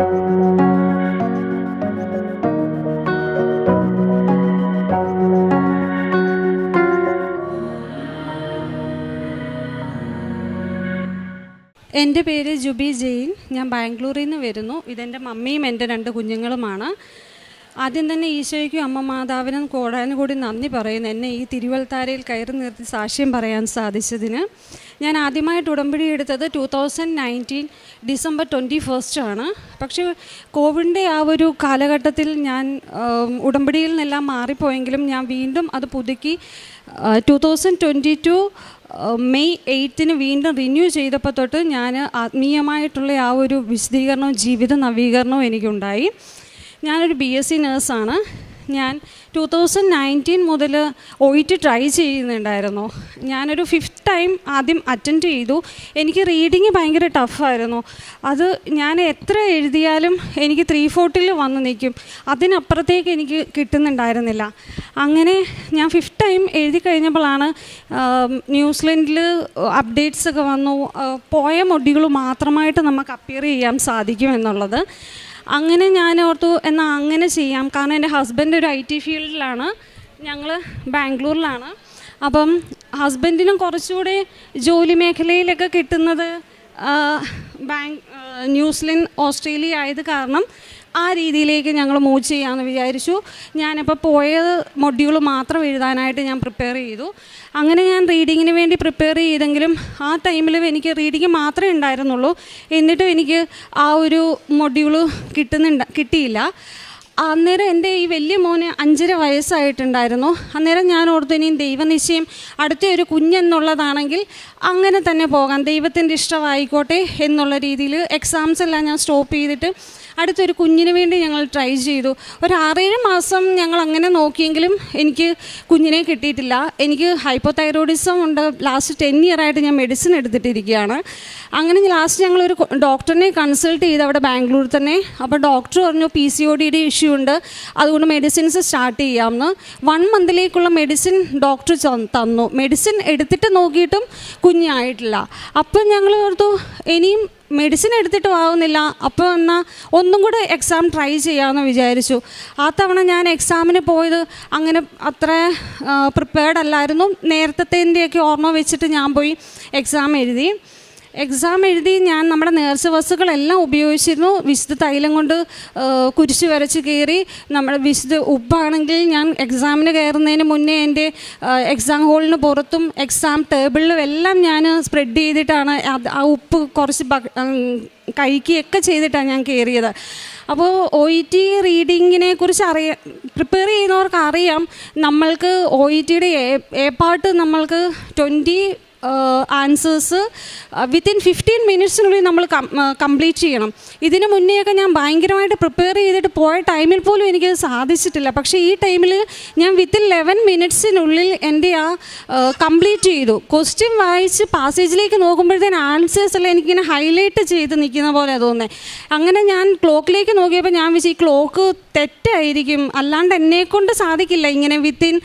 എൻ്റെ പേര് ജുബി ജെയിൻ. ഞാൻ ബാംഗ്ലൂരിൽ നിന്ന് വരുന്നു. ഇതെൻ്റെ മമ്മിയും എൻ്റെ 2 കുഞ്ഞുങ്ങളുമാണ്. ആദ്യം തന്നെ ഈശോയ്ക്കും അമ്മ മാതാവിനും കോടാനുകൂടി നന്ദി പറയുന്നു, എന്നെ ഈ തിരുവൽത്താരയിൽ കയറി നിർത്തി സാക്ഷ്യം പറയാൻ സാധിച്ചതിന്. ഞാൻ ആദ്യമായിട്ട് ഉടമ്പടി എടുത്തത് 2019 ഡിസംബർ 21 ആണ്. പക്ഷേ കോവിഡിൻ്റെ ആ ഒരു കാലഘട്ടത്തിൽ ഞാൻ ഉടമ്പടിയിൽ നിന്നെല്ലാം മാറിപ്പോയെങ്കിലും ഞാൻ വീണ്ടും അത് പുതുക്കി 2022 മെയ് 8 വീണ്ടും റിന്യൂ ചെയ്തപ്പോൾ തൊട്ട് ഞാൻ ആത്മീയമായിട്ടുള്ള ആ ഒരു വിശദീകരണവും ജീവിത നവീകരണവും എനിക്കുണ്ടായി. ഞാനൊരു BSc നേഴ്സാണ്. ഞാൻ 2019 മുതൽ OET ട്രൈ ചെയ്യുന്നുണ്ടായിരുന്നു. ഞാനൊരു 5th ടൈം ആദ്യം അറ്റൻഡ് ചെയ്തു. എനിക്ക് റീഡിങ് ഭയങ്കര ടഫായിരുന്നു. അത് ഞാൻ എത്ര എഴുതിയാലും എനിക്ക് 3/4 വന്ന് നിൽക്കും. അതിനപ്പുറത്തേക്ക് എനിക്ക് കിട്ടുന്നുണ്ടായിരുന്നില്ല. അങ്ങനെ ഞാൻ 5th ടൈം എഴുതി കഴിഞ്ഞപ്പോഴാണ് ന്യൂസിലൻഡിൽ അപ്ഡേറ്റ്സൊക്കെ വന്നു, പോയ മൊഡ്യൂൾ മാത്രമായിട്ട് നമുക്ക് അപ്പിയർ ചെയ്യാൻ സാധിക്കും എന്നുള്ളത്. അങ്ങനെ ഞാൻ ഓർത്തു എന്നാൽ അങ്ങനെ ചെയ്യാം. കാരണം എൻ്റെ ഹസ്ബൻഡ് ഒരു IT ഫീൽഡിലാണ്, ഞങ്ങൾ ബാംഗ്ലൂരിലാണ്. അപ്പം ഹസ്ബൻഡിനും കുറച്ചുകൂടെ ജോലി മേഖലയിലൊക്കെ കിട്ടുന്നത് ന്യൂസിലൻഡ് ഓസ്ട്രേലിയ ആയത് കാരണം ആ രീതിയിലേക്ക് ഞങ്ങൾ മൂവ് ചെയ്യാമെന്ന് വിചാരിച്ചു. ഞാനിപ്പോൾ പോയ മൊഡ്യൂൾ മാത്രം എഴുതാനായിട്ട് ഞാൻ പ്രിപ്പയർ ചെയ്തു. അങ്ങനെ ഞാൻ റീഡിങ്ങിന് വേണ്ടി പ്രിപ്പയർ ചെയ്തെങ്കിലും ആ ടൈമിൽ എനിക്ക് റീഡിങ് മാത്രമേ ഉണ്ടായിരുന്നുള്ളൂ. എന്നിട്ടും എനിക്ക് ആ ഒരു മൊഡ്യൂൾ കിട്ടിയില്ല. അന്നേരം എൻ്റെ ഈ വലിയ മോന് 5.5 വയസ്സായിട്ടുണ്ടായിരുന്നു. അന്നേരം ഞാൻ ഓർത്തു ഇനിയും ദൈവനിശ്ചയം അടുത്ത ഒരു കുഞ്ഞെന്നുള്ളതാണെങ്കിൽ അങ്ങനെ തന്നെ പോകാം, ദൈവത്തിൻ്റെ ഇഷ്ടമായിക്കോട്ടെ എന്നുള്ള രീതിയിൽ എക്സാംസ് എല്ലാം ഞാൻ സ്റ്റോപ്പ് ചെയ്തിട്ട് അടുത്തൊരു കുഞ്ഞിന് വേണ്ടി ഞങ്ങൾ ട്രൈ ചെയ്തു. ഒരു 6-7 മാസം ഞങ്ങൾ അങ്ങനെ നോക്കിയെങ്കിലും എനിക്ക് കുഞ്ഞിനെ കിട്ടിയിട്ടില്ല. എനിക്ക് ഹൈപ്പോതൈറോയിഡിസം ഉണ്ട്. ലാസ്റ്റ് 10 ഇയറായിട്ട് ഞാൻ മെഡിസിൻ എടുത്തിട്ടിരിക്കുകയാണ്. അങ്ങനെ ലാസ്റ്റ് ഞങ്ങളൊരു ഡോക്ടറിനെ കൺസൾട്ട് ചെയ്ത് അവിടെ ബാംഗ്ലൂർ തന്നെ. അപ്പോൾ ഡോക്ടർ പറഞ്ഞു PCOD ഇഷ്യൂ ഉണ്ട്, അതുകൊണ്ട് മെഡിസിൻസ് സ്റ്റാർട്ട് ചെയ്യാമെന്ന്. 1 മന്തിലേക്കുള്ള മെഡിസിൻ ഡോക്ടർ തന്നു. മെഡിസിൻ എടുത്തിട്ട് നോക്കിയിട്ടും കുഞ്ഞായിട്ടില്ല. അപ്പം ഞങ്ങൾ ഓർത്തു ഇനിയും മെഡിസിൻ എടുത്തിട്ടും ആവുന്നില്ല, അപ്പോൾ എന്നാൽ ഒന്നും കൂടെ എക്സാം ട്രൈ ചെയ്യാമെന്ന് വിചാരിച്ചു. ആ തവണ ഞാൻ എക്സാമിന് പോയത് അങ്ങനെ അത്ര പ്രിപ്പയർഡ് അല്ലായിരുന്നു. നേരത്തേൻ്റെയൊക്കെ ഓർമ്മ വെച്ചിട്ട് ഞാൻ പോയി എക്സാം എഴുതി. ഞാൻ നമ്മുടെ നേർച്ച വസ്തുക്കളെല്ലാം ഉപയോഗിച്ചിരുന്നു. വിശുദ്ധ തൈലം കൊണ്ട് കുരിശ് വരച്ച് കയറി. നമ്മുടെ വിശുദ്ധ ഉപ്പാണെങ്കിൽ ഞാൻ എക്സാമിന് കയറുന്നതിന് മുന്നേ എൻ്റെ എക്സാം ഹോളിന് പുറത്തും എക്സാം ടേബിളിലും എല്ലാം ഞാൻ സ്പ്രെഡ് ചെയ്തിട്ടാണ് ആ ഉപ്പ് കുറച്ച് കഴിക്കുകയൊക്കെ ചെയ്തിട്ടാണ് ഞാൻ കയറിയത്. അപ്പോൾ OET റീഡിങ്ങിനെ കുറിച്ച് പ്രിപ്പയർ ചെയ്യുന്നവർക്ക് അറിയാം, നമ്മൾക്ക് OETയുടെ എ പാർട്ട് നമ്മൾക്ക് 20 ആൻസേഴ്സ് വിത്തിൻ 15 മിനിറ്റ്സിനുള്ളിൽ നമ്മൾ കംപ്ലീറ്റ് ചെയ്യണം. ഇതിന് മുന്നേയൊക്കെ ഞാൻ ഭയങ്കരമായിട്ട് പ്രിപ്പയർ ചെയ്തിട്ട് പോയ ടൈമിൽ പോലും എനിക്കത് സാധിച്ചിട്ടില്ല. പക്ഷേ ഈ ടൈമിൽ ഞാൻ വിത്തിൻ 11 മിനിറ്റ്സിനുള്ളിൽ എൻ്റെ കംപ്ലീറ്റ് ചെയ്തു. ക്വസ്റ്റ്യൻ വായിച്ച് പാസേജിലേക്ക് നോക്കുമ്പോഴത്തേന് ആൻസേഴ്സ് എല്ലാം എനിക്കിങ്ങനെ ഹൈലൈറ്റ് ചെയ്ത് നിൽക്കുന്ന പോലെ തോന്നുന്നത്. അങ്ങനെ ഞാൻ ക്ലോക്കിലേക്ക് നോക്കിയപ്പോൾ ഞാൻ വിചാരിച്ചു ഈ ക്ലോക്ക് തെറ്റായിരിക്കും, അല്ലാണ്ട് എന്നെക്കൊണ്ട് സാധിക്കില്ല ഇങ്ങനെ വിത്തിൻ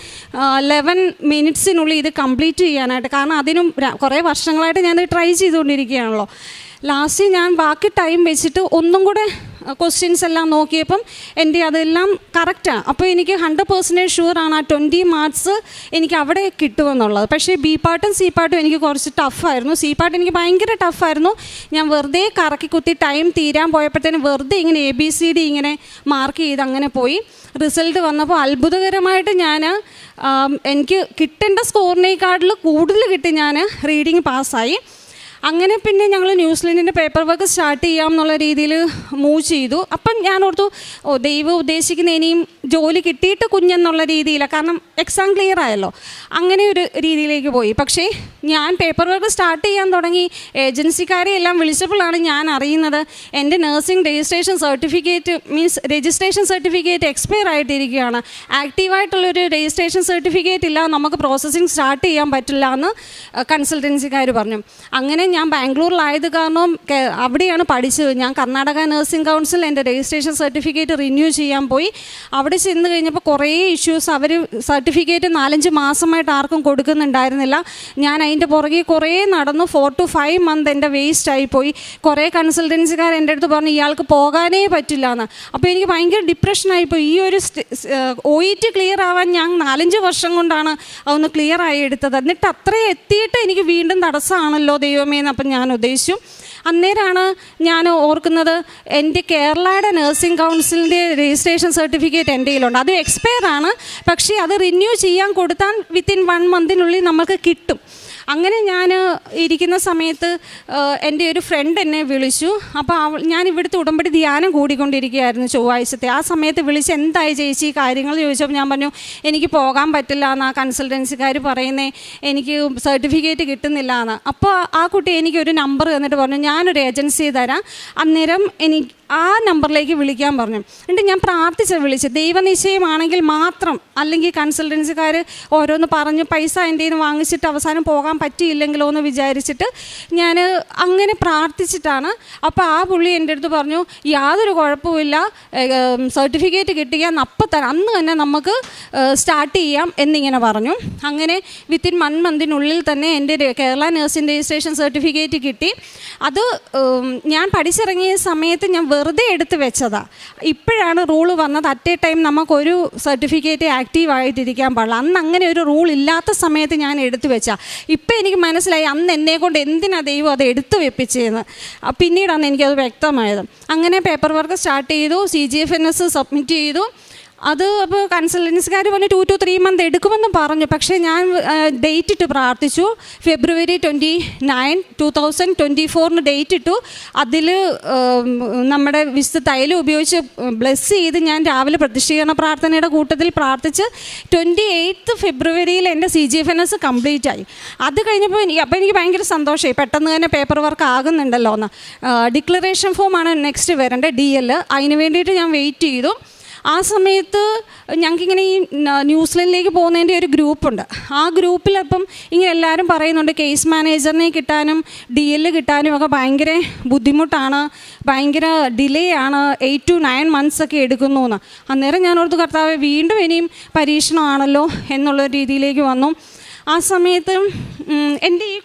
11 മിനിറ്റ്സിനുള്ളിൽ ഇത് കംപ്ലീറ്റ് ചെയ്യാനായിട്ട്. കാരണം അതിനും കുറേ വർഷങ്ങളായിട്ട് ഞാനത് ട്രൈ ചെയ്തുകൊണ്ടിരിക്കുകയാണല്ലോ. ലാസ്റ്റ് ഞാൻ ബാക്കി ടൈം വെച്ചിട്ട് ഒന്നും കൂടെ ക്വസ്റ്റ്യൻസ് എല്ലാം നോക്കിയപ്പം എൻ്റെ അതെല്ലാം കറക്റ്റാണ്. അപ്പോൾ എനിക്ക് 100% ഷുവറാണ് ആ 20 മാർക്സ് എനിക്ക് അവിടെ കിട്ടുമെന്നുള്ളത്. പക്ഷേ B പാർട്ടും C പാർട്ടും എനിക്ക് കുറച്ച് ടഫായിരുന്നു. C പാർട്ട് എനിക്ക് ഭയങ്കര ടഫായിരുന്നു. ഞാൻ വെറുതെ കറക്കി കുത്തി ടൈം തീരാൻ പോയപ്പോഴത്തേനും വെറുതെ ഇങ്ങനെ ABCD ഇങ്ങനെ മാർക്ക് ചെയ്ത് അങ്ങനെ പോയി. റിസൾട്ട് വന്നപ്പോൾ അത്ഭുതകരമായിട്ട് എനിക്ക് കിട്ടേണ്ട സ്കോറിനേക്കാട്ടിൽ കൂടുതൽ കിട്ടി. ഞാൻ റീഡിങ് പാസ്സായി. അങ്ങനെ പിന്നെ ഞങ്ങൾ ന്യൂസിലൻഡിൻ്റെ പേപ്പർ വർക്ക് സ്റ്റാർട്ട് ചെയ്യാം എന്നുള്ള രീതിയിൽ മൂവ് ചെയ്തു. അപ്പം ഞാൻ ഓർത്തു ദൈവം ഉദ്ദേശിക്കുന്ന ഇനിയും ജോലി കിട്ടിയിട്ട് കുഞ്ഞെന്നുള്ള രീതിയിലാണ്, കാരണം എക്സാം ക്ലിയർ ആയല്ലോ, അങ്ങനെ ഒരു രീതിയിലേക്ക് പോയി. പക്ഷേ ഞാൻ പേപ്പർ വർക്ക് സ്റ്റാർട്ട് ചെയ്യാൻ തുടങ്ങി. ഏജൻസിക്കാരെ എല്ലാം വിളിച്ചപ്പോഴാണ് ഞാൻ അറിയുന്നത് എൻ്റെ നഴ്സിംഗ് രജിസ്ട്രേഷൻ സർട്ടിഫിക്കറ്റ് എക്സ്പയർ ആയിട്ടിരിക്കുകയാണ്. ആക്റ്റീവായിട്ടുള്ളൊരു രജിസ്ട്രേഷൻ സർട്ടിഫിക്കറ്റ് ഇല്ല, നമുക്ക് പ്രോസസ്സിങ് സ്റ്റാർട്ട് ചെയ്യാൻ പറ്റില്ല എന്ന് കൺസൾട്ടൻസിക്കാർ പറഞ്ഞു. അങ്ങനെ ഞാൻ ബാംഗ്ലൂരിലായത് കാരണം അവിടെയാണ് പഠിച്ചത്. ഞാൻ കർണാടക നഴ്സിംഗ് കൗൺസിൽ എൻ്റെ രജിസ്ട്രേഷൻ സർട്ടിഫിക്കറ്റ് റിന്യൂ ചെയ്യാൻ പോയി. അവിടെ ചെന്ന് കഴിഞ്ഞപ്പോൾ കുറേ ഇഷ്യൂസ്, അവർ സർട്ടിഫിക്കറ്റ് 4-5 മാസമായിട്ട് ആർക്കും കൊടുക്കുന്നുണ്ടായിരുന്നില്ല. ഞാൻ അതിൻ്റെ പുറകെ കുറേ നടന്നു. 4 to 5 months എൻ്റെ വേസ്റ്റ് ആയിപ്പോയി. കുറേ കൺസൾട്ടൻസിക്കാർ എൻ്റെ അടുത്ത് പറഞ്ഞു ഇയാൾക്ക് പോകാനേ പറ്റില്ല എന്ന്. അപ്പോൾ എനിക്ക് ഭയങ്കര ഡിപ്രഷനായിപ്പോയി. ഈ ഒരു OET ക്ലിയർ ആവാൻ ഞാൻ 4-5 വർഷം കൊണ്ടാണ് അതൊന്ന് ക്ലിയർ ആയി എടുത്തത്. എന്നിട്ട് അത്രയും എത്തിയിട്ട് എനിക്ക് വീണ്ടും തടസ്സമാണല്ലോ ദൈവമേ എന്ന് അപ്പം ഞാൻ ഉദ്ദേശിച്ചു. അന്നേരമാണ് ഞാൻ ഓർക്കുന്നത്, എൻ്റെ കേരളയുടെ നഴ്സിംഗ് കൗൺസിലിൻ്റെ രജിസ്ട്രേഷൻ സർട്ടിഫിക്കറ്റ് എൻ്റെ കയ്യിലുണ്ട്. അത് എക്സ്പയർ ആണ്, പക്ഷേ അത് റിന്യൂ ചെയ്യാൻ കൊടുത്താൽ വിത്തിൻ 1 month നമുക്ക് കിട്ടും. അങ്ങനെ ഞാൻ ഇരിക്കുന്ന സമയത്ത് എൻ്റെ ഒരു ഫ്രണ്ട് എന്നെ വിളിച്ചു. അപ്പോൾ ഞാൻ ഇവിടുത്തെ ഉടമ്പടി ധ്യാനം കൂടിക്കൊണ്ടിരിക്കുകയായിരുന്നു ചൊവ്വാഴ്ചത്തെ. ആ സമയത്ത് വിളിച്ച് എന്തായി ചേച്ചി കാര്യങ്ങൾ ചോദിച്ചപ്പോൾ ഞാൻ പറഞ്ഞു എനിക്ക് പോകാൻ പറ്റില്ല എന്ന്. ആ കൺസൾട്ടൻസിക്കാർ പറയുന്നേ എനിക്ക് സർട്ടിഫിക്കറ്റ് കിട്ടുന്നില്ല എന്ന്. അപ്പോൾ ആ കുട്ടി എനിക്കൊരു നമ്പർ തന്നിട്ട് പറഞ്ഞു ഞാനൊരു ഏജൻസി തരാം, അന്നേരം എനിക്ക് ആ നമ്പറിലേക്ക് വിളിക്കാൻ പറഞ്ഞു. എന്നിട്ട് ഞാൻ വിളിച്ച് ദൈവനിശ്ചയമാണെങ്കിൽ മാത്രം, അല്ലെങ്കിൽ കൺസൾട്ടൻസിക്കാർ ഓരോന്ന് പറഞ്ഞ് പൈസ എൻ്റെ കയ്യിൽ നിന്ന് വാങ്ങിച്ചിട്ട് അവസാനം പോകാൻ പറ്റിയില്ലെങ്കിലോ എന്ന് വിചാരിച്ചിട്ട് ഞാൻ അങ്ങനെ പ്രാർത്ഥിച്ചിട്ടാണ്. അപ്പോൾ ആ പുള്ളി എൻ്റെ അടുത്ത് പറഞ്ഞു യാതൊരു കുഴപ്പമില്ല, സർട്ടിഫിക്കറ്റ് കിട്ടിയാൽ അപ്പം തരാം, അന്ന് തന്നെ നമുക്ക് സ്റ്റാർട്ട് ചെയ്യാം എന്നിങ്ങനെ പറഞ്ഞു. അങ്ങനെ വിത്തിൻ 1 month തന്നെ എൻ്റെ കേരള നഴ്സിംഗ് രജിസ്ട്രേഷൻ സർട്ടിഫിക്കറ്റ് കിട്ടി. അത് ഞാൻ പഠിച്ചിറങ്ങിയ സമയത്ത് ഞാൻ വെറുതെ എടുത്ത് വെച്ചതാണ്. ഇപ്പോഴാണ് റൂള് വന്നത് അറ്റ് എ ടൈം നമുക്കൊരു സർട്ടിഫിക്കറ്റ് ആക്റ്റീവായിട്ടിരിക്കാൻ പാടില്ല. അന്ന് അങ്ങനെ ഒരു റൂൾ ഇല്ലാത്ത സമയത്ത് ഞാൻ എടുത്തു വെച്ചാൽ. ഇപ്പം എനിക്ക് മനസ്സിലായി അന്ന് എന്നെക്കൊണ്ട് എന്തിനാണ് ദൈവം അത് എടുത്തു വെപ്പിച്ചതെന്ന്. പിന്നീടാണ് എനിക്കത് വ്യക്തമായത്. അങ്ങനെ പേപ്പർ വർക്ക് സ്റ്റാർട്ട് ചെയ്തു, CGFNS സബ്മിറ്റ് ചെയ്തു. അത് അപ്പോൾ കൺസൾട്ടൻസിക്കാർ പറഞ്ഞു 2 to 3 months എടുക്കുമെന്ന് പറഞ്ഞു. പക്ഷേ ഞാൻ ഡേറ്റ് ഇട്ട് പ്രാർത്ഥിച്ചു. February 29, 2024 ഡേറ്റ് ഇട്ടു. അതിൽ നമ്മുടെ വിശുദ്ധ തൈലം ഉപയോഗിച്ച് ബ്ലെസ് ചെയ്ത് ഞാൻ രാവിലെ പ്രതിഷ്ഠീകരണ പ്രാർത്ഥനയുടെ കൂട്ടത്തിൽ പ്രാർത്ഥിച്ച് 28th February എൻ്റെ CGFNS കംപ്ലീറ്റ് ആയി. അത് കഴിഞ്ഞപ്പോൾ എനിക്ക് ഭയങ്കര സന്തോഷമായി, പെട്ടെന്ന് തന്നെ പേപ്പർ വർക്ക് ആകുന്നുണ്ടല്ലോ എന്ന്. ഡിക്ലറേഷൻ ഫോമാണ് നെക്സ്റ്റ് വരേണ്ടത്, DL. അതിന് വേണ്ടിയിട്ട് ഞാൻ വെയിറ്റ് ചെയ്തു. ആ സമയത്ത് ഞങ്ങൾക്കിങ്ങനെ ഈ ന്യൂസിലൻഡിലേക്ക് പോകുന്നതിൻ്റെ ഒരു ഗ്രൂപ്പുണ്ട്. ആ ഗ്രൂപ്പിലപ്പം ഇങ്ങനെ എല്ലാവരും പറയുന്നുണ്ട് കേസ് മാനേജറിനെ കിട്ടാനും DL കിട്ടാനും ഒക്കെ ഭയങ്കര ബുദ്ധിമുട്ടാണ്, ഭയങ്കര ഡിലേ ആണ്, 8 to 9 months ഒക്കെ എടുക്കുന്നു എന്ന്. അന്നേരം ഞാൻ ഓർത്തു കർത്താവേ വീണ്ടും ഇനിയും പരീക്ഷണമാണല്ലോ എന്നുള്ള രീതിയിലേക്ക് വന്നു. ആ സമയത്ത് എൻ്റെ ഈ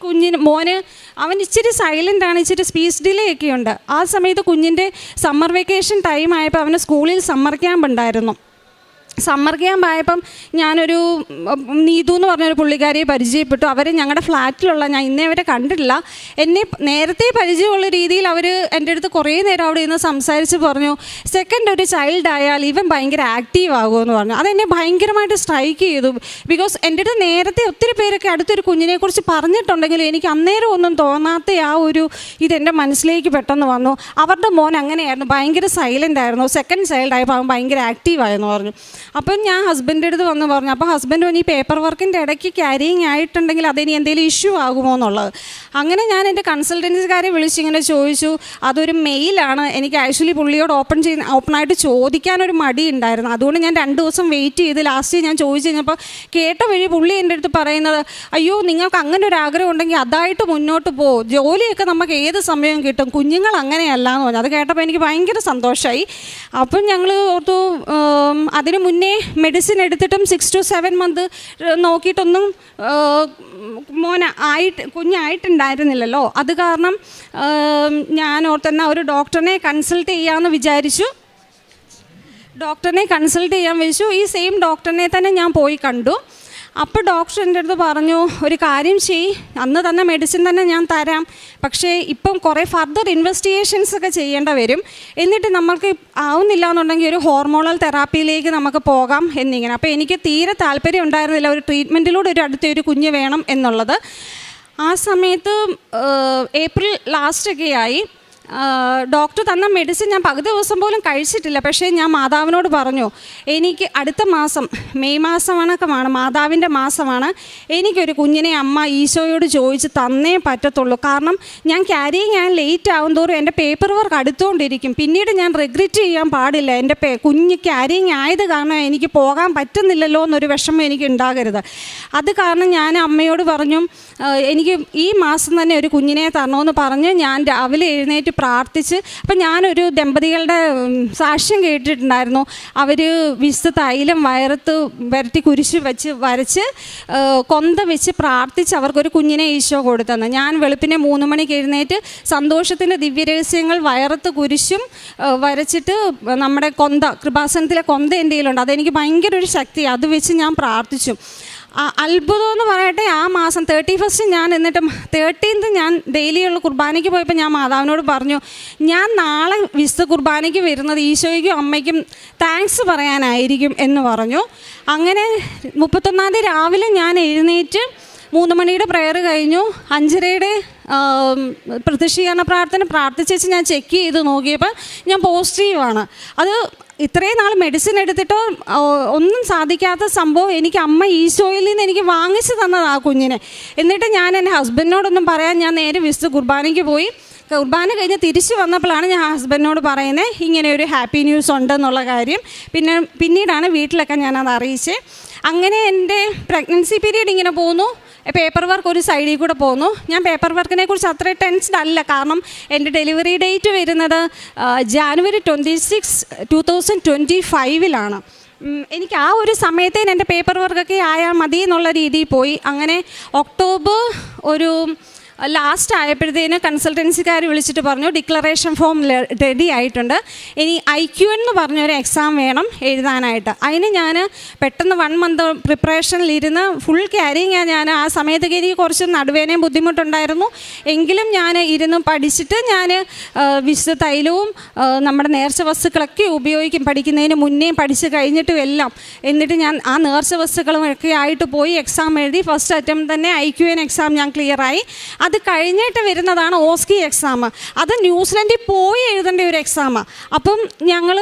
മോന് അവൻ ഇച്ചിരി സൈലൻ്റാണ്, ഇച്ചിരി സ്പീച്ച് ഡിലേ ഒക്കെ ഉണ്ട്. ആ സമയത്ത് കുഞ്ഞിൻ്റെ സമ്മർ വെക്കേഷൻ ടൈം ആയപ്പോൾ അവന് സ്കൂളിൽ സമ്മർ ക്യാമ്പ് ഉണ്ടായിരുന്നു. സമ്മർ ക്യാമ്പ് ആയപ്പം ഞാനൊരു നീതു എന്ന് പറഞ്ഞൊരു പുള്ളിക്കാരിയെ പരിചയപ്പെട്ടു. അവർ ഞങ്ങളുടെ ഫ്ലാറ്റിലുള്ള, ഞാൻ ഇന്നേ അവരെ കണ്ടിട്ടില്ല, എന്നെ നേരത്തെ പരിചയമുള്ള രീതിയിൽ അവർ എൻ്റെ അടുത്ത് കുറേ നേരം അവിടെ ഇരുന്ന് സംസാരിച്ച് പറഞ്ഞു സെക്കൻഡ് ഒരു ചൈൽഡ് ആയാൽ ഇവൻ ഭയങ്കര ആക്റ്റീവ് ആകുമെന്ന് പറഞ്ഞു. അതെന്നെ ഭയങ്കരമായിട്ട് സ്ട്രൈക്ക് ചെയ്തു. ബിക്കോസ് എൻ്റെ അടുത്ത് നേരത്തെ ഒത്തിരി പേരൊക്കെ അടുത്തൊരു കുഞ്ഞിനെക്കുറിച്ച് പറഞ്ഞിട്ടുണ്ടെങ്കിലും എനിക്ക് അന്നേരം ഒന്നും തോന്നാത്ത ആ ഒരു ഇതെൻ്റെ മനസ്സിലേക്ക് പെട്ടെന്ന് വന്നു. അവരുടെ മോൻ അങ്ങനെയായിരുന്നു, ഭയങ്കര സൈലൻ്റ് ആയിരുന്നു. സെക്കൻഡ് ചൈൽഡ് ആയപ്പോൾ അവൻ ഭയങ്കര ആക്റ്റീവായെന്ന് പറഞ്ഞു. അപ്പം ഞാൻ ഹസ്ബൻഡിൻ്റെ അടുത്ത് വന്ന് പറഞ്ഞു. അപ്പോൾ ഹസ്ബൻഡ് പറഞ്ഞു ഈ പേപ്പർ വർക്കിൻ്റെ ഇടയ്ക്ക് ക്യാരിയിങ് ആയിട്ടുണ്ടെങ്കിൽ അതിന് എന്തെങ്കിലും ഇഷ്യൂ ആകുമോ എന്നുള്ളത്. അങ്ങനെ ഞാൻ എൻ്റെ കൺസൾട്ടൻസിക്കാരെ വിളിച്ചിങ്ങനെ ചോദിച്ചു. അതൊരു മെയിലാണ്. എനിക്ക് ആക്ച്വലി പുള്ളിയോട് ഓപ്പണായിട്ട് ചോദിക്കാനൊരു മടി ഉണ്ടായിരുന്നു. അതുകൊണ്ട് ഞാൻ 2 ദിവസം വെയിറ്റ് ചെയ്ത് ലാസ്റ്റ് ഞാൻ ചോദിച്ചു കഴിഞ്ഞപ്പോൾ കേട്ട വഴി പുള്ളി എൻ്റെ അടുത്ത് പറയുന്നത് അയ്യോ നിങ്ങൾക്ക് അങ്ങനെ ഒരു ആഗ്രഹം ഉണ്ടെങ്കിൽ അതായിട്ട് മുന്നോട്ട് പോകും, ജോലിയൊക്കെ നമുക്ക് ഏത് സമയവും കിട്ടും, കുഞ്ഞുങ്ങൾ അങ്ങനെയല്ല എന്ന് പറഞ്ഞു. അത് കേട്ടപ്പോൾ എനിക്ക് ഭയങ്കര സന്തോഷമായി. അപ്പം ഞങ്ങൾ ഓർത്തു അതിന് മുന്നേ മെഡിസിൻ എടുത്തിട്ടും 6 to 7 months നോക്കിയിട്ടൊന്നും കുഞ്ഞായിട്ടുണ്ടായിരുന്നില്ലല്ലോ. അത് കാരണം ഞാൻ ഓർത്തെന്നാൽ ഒരു ഡോക്ടറിനെ കൺസൾട്ട് ചെയ്യാമെന്ന് വിചാരിച്ചു. ഡോക്ടറിനെ കൺസൾട്ട് ചെയ്യാൻ വെച്ചു. ഈ സെയിം ഡോക്ടറിനെ തന്നെ ഞാൻ പോയി കണ്ടു. അപ്പോൾ ഡോക്ടർ എൻ്റെ അടുത്ത് പറഞ്ഞു ഒരു കാര്യം ചെയ്യ്, അന്ന് തന്ന മെഡിസിൻ തന്നെ ഞാൻ തരാം, പക്ഷേ ഇപ്പം കുറേ ഫർദർ ഇൻവെസ്റ്റിഗേഷൻസ് ഒക്കെ ചെയ്യേണ്ട വരും, എന്നിട്ട് നമ്മൾക്ക് ആവുന്നില്ല എന്നുണ്ടെങ്കിൽ ഒരു ഹോർമോണൽ തെറാപ്പിയിലേക്ക് നമുക്ക് പോകാം എന്നിങ്ങനെ. അപ്പോൾ എനിക്ക് തീരെ താല്പര്യം ഉണ്ടായിരുന്നില്ല ഒരു ട്രീറ്റ്മെൻറ്റിലൂടെ അടുത്തൊരു കുഞ്ഞ് വേണം എന്നുള്ളത്. ആ സമയത്ത് ഏപ്രിൽ ലാസ്റ്റൊക്കെ ആയി. ഡോക്ടർ തന്ന മെഡിസിൻ ഞാൻ പകുതി ദിവസം പോലും കഴിച്ചിട്ടില്ല. പക്ഷേ ഞാൻ മാതാവിനോട് പറഞ്ഞു, എനിക്ക് അടുത്ത മാസം മെയ് മാസമാണ് മാതാവിൻ്റെ മാസമാണ്, എനിക്കൊരു കുഞ്ഞിനെ അമ്മ ഈശോയോട് ചോദിച്ച് തന്നേ പറ്റത്തുള്ളൂ. കാരണം ഞാൻ ലേറ്റ് ആവും തോറും എൻ്റെ പേപ്പർ വർക്ക് അടുത്തുകൊണ്ടിരിക്കും. പിന്നീട് ഞാൻ റിഗ്രറ്റ് ചെയ്യാൻ പാടില്ല, എൻ്റെ കുഞ്ഞ് ക്യാരിങ് ആയത് കാരണം എനിക്ക് പോകാൻ പറ്റുന്നില്ലല്ലോ എന്നൊരു വിഷമം എനിക്ക് ഉണ്ടാകരുത്. അത് കാരണം ഞാൻ അമ്മയോട് പറഞ്ഞു, എനിക്ക് ഈ മാസം തന്നെ ഒരു കുഞ്ഞിനെ തരണമെന്ന് പറഞ്ഞ് ഞാൻ രാവിലെ എഴുന്നേറ്റ് പ്രാർത്ഥിച്ച്. അപ്പം ഞാനൊരു ദമ്പതികളുടെ സാക്ഷ്യം കേട്ടിട്ടുണ്ടായിരുന്നു. അവർ വിശുദ്ധ തൈലം വയറത്ത് വരട്ടി കുരിശ് വരച്ച് കൊന്ത വെച്ച് പ്രാർത്ഥിച്ച് അവർക്കൊരു കുഞ്ഞിനെ ഈശോ കൊടുത്തെന്ന്. ഞാൻ വെളുപ്പിനെ 3 മണിക്ക് എഴുന്നേറ്റ് സന്തോഷത്തിൻ്റെ ദിവ്യരഹസ്യങ്ങൾ വയറത്ത് കുരിശും വരച്ചിട്ട് നമ്മുടെ കൊന്ത, കൃപാസനത്തിലെ കൊന്ത എൻ്റെ കയ്യിലുണ്ട്, അതെനിക്ക് ഭയങ്കര ഒരു ശക്തി, അത് വെച്ച് ഞാൻ പ്രാർത്ഥിച്ചു. അത്ഭുതം എന്ന് പറയട്ടെ, ആ മാസം 31 ഞാൻ എന്നിട്ട് 13th ഞാൻ ഡെയിലിയുള്ള കുർബാനയ്ക്ക് പോയപ്പോൾ ഞാൻ മാതാവിനോട് പറഞ്ഞു, ഞാൻ നാളെ വിശുദ്ധ കുർബാനയ്ക്ക് വരുന്നത് ഈശോയ്ക്കും അമ്മയ്ക്കും താങ്ക്സ് പറയാനായിരിക്കും എന്ന് പറഞ്ഞു. അങ്ങനെ 31 രാവിലെ ഞാൻ എഴുന്നേറ്റ് 3 മണിയുടെ പ്രെയർ കഴിഞ്ഞു, 5:30 പ്രത്യക്ഷീകരണ പ്രാർത്ഥന പ്രാർത്ഥിച്ച് ഞാൻ ചെക്ക് ചെയ്ത് നോക്കിയപ്പോൾ ഞാൻ പോസിറ്റീവാണ്. അത് ഇത്രയും നാൾ മെഡിസിൻ എടുത്തിട്ടോ ഒന്നും സാധിക്കാത്ത സംഭവം എനിക്ക് അമ്മ ഈശോയിൽ നിന്ന് എനിക്ക് വാങ്ങിച്ചു തന്നത് ആ കുഞ്ഞിനെ. എന്നിട്ട് ഞാൻ എൻ്റെ ഹസ്ബൻഡിനോടൊന്നും പറയാൻ ഞാൻ നേരെ വിശുദ്ധ കുർബാനയ്ക്ക് പോയി. കുർബാന കഴിഞ്ഞ് തിരിച്ച് വന്നപ്പോഴാണ് ഞാൻ ഹസ്ബൻഡിനോട് പറയുന്നത് ഇങ്ങനെ ഒരു ഹാപ്പി ന്യൂസ് ഉണ്ടെന്നുള്ള കാര്യം. പിന്നീടാണ് വീട്ടിലൊക്കെ ഞാനത് അറിയിച്ചത്. അങ്ങനെ എൻ്റെ പ്രഗ്നൻസി പീരീഡ് ഇങ്ങനെ പോകുന്നു, പേപ്പർ വർക്ക് ഒരു സൈഡിൽ കൂടെ പോകുന്നു. ഞാൻ പേപ്പർ വർക്കിനെ കുറിച്ച് അത്ര ടെൻസ്ഡ് അല്ല, കാരണം എൻ്റെ ഡെലിവറി ഡേറ്റ് വരുന്നത് January 26, 2025 എനിക്ക് ആ ഒരു സമയത്തേന് എൻ്റെ പേപ്പർ വർക്കൊക്കെ ആയാൽ മതി എന്നുള്ള രീതിയിൽ പോയി. അങ്ങനെ ഒക്ടോബർ ഒരു ലാസ്റ്റ് ആയപ്പോഴത്തേന് കൺസൾട്ടൻസിക്കാർ വിളിച്ചിട്ട് പറഞ്ഞു ഡിക്ലറേഷൻ ഫോം റെഡി ആയിട്ടുണ്ട്, ഇനി IQN എന്ന് പറഞ്ഞൊരു എക്സാം വേണം എഴുതാനായിട്ട്. അതിന് ഞാൻ പെട്ടെന്ന് 1 month പ്രിപ്പറേഷനിലിരുന്ന് ഫുൾ ക്യാരിങ് ഞാൻ ആ സമയത്തൊക്കെ എനിക്ക് കുറച്ച് നടുവേനയും ബുദ്ധിമുട്ടുണ്ടായിരുന്നു. എങ്കിലും ഞാൻ ഇരുന്ന് പഠിച്ചിട്ട് ഞാൻ വിശുദ്ധ തൈലവും നമ്മുടെ നേർച്ച വസ്തുക്കളൊക്കെ ഉപയോഗിക്കും, പഠിക്കുന്നതിന് മുന്നേ പഠിച്ച് കഴിഞ്ഞിട്ടും എല്ലാം. എന്നിട്ട് ഞാൻ ആ നേർച്ച വസ്തുക്കളൊക്കെ ആയിട്ട് പോയി എക്സാം എഴുതി. ഫസ്റ്റ് അറ്റംപ്റ്റ് തന്നെ IQN എക്സാം ഞാൻ ക്ലിയറായി. അത് കഴിഞ്ഞിട്ട് വരുന്നതാണ് ഓസ്കി എക്സാം. അത് ന്യൂസിലൻഡിൽ പോയി എഴുതേണ്ട ഒരു എക്സാമാണ്. അപ്പം ഞങ്ങൾ